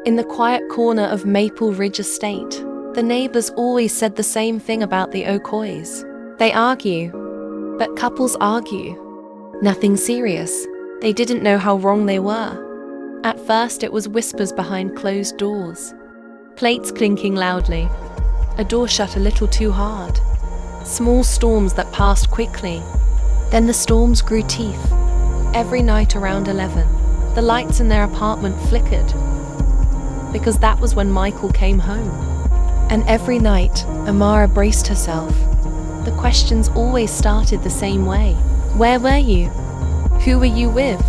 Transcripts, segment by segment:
In the quiet corner of Maple Ridge Estate, the neighbors always said the same thing about the Okoys. They argue, but couples argue. Nothing serious. They didn't know how wrong they were. At first it was whispers behind closed doors, plates clinking loudly, a door shut a little too hard, small storms that passed quickly. Then the storms grew teeth. Every night around 11, the lights in their apartment flickered, because that was when Michael came home. And every night, Amara braced herself. The questions always started the same way. Where were you? Who were you with?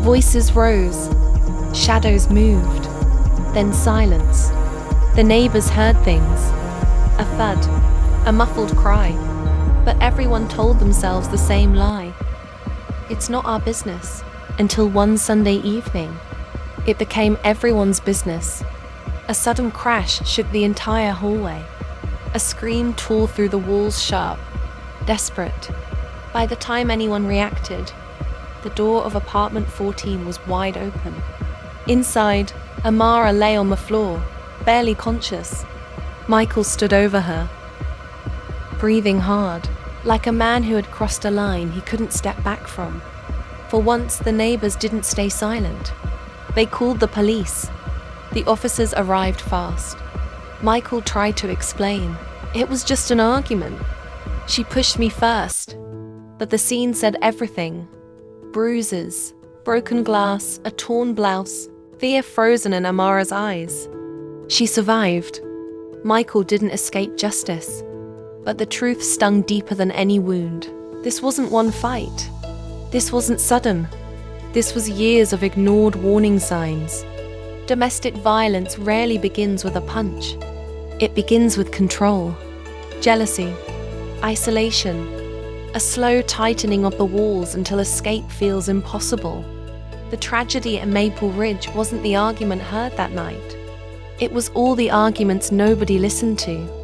Voices rose. Shadows moved. Then silence. The neighbors heard things. A thud. A muffled cry. But everyone told themselves the same lie. It's not our business. Until one Sunday evening, it became everyone's business. A sudden crash shook the entire hallway. A scream tore through the walls sharp, desperate. By the time anyone reacted, the door of apartment 14 was wide open. Inside, Amara lay on the floor, barely conscious. Michael stood over her, breathing hard, like a man who had crossed a line he couldn't step back from. For once, the neighbors didn't stay silent. They called the police. The officers arrived fast. Michael tried to explain. It was just an argument. She pushed me first. But the scene said everything. Bruises, broken glass, a torn blouse, fear frozen in Amara's eyes. She survived. Michael didn't escape justice. But the truth stung deeper than any wound. This wasn't one fight. This wasn't sudden. This was years of ignored warning signs. Domestic violence rarely begins with a punch. It begins with control, jealousy, isolation, a slow tightening of the walls until escape feels impossible. The tragedy at Maple Ridge wasn't the argument heard that night. It was all the arguments nobody listened to.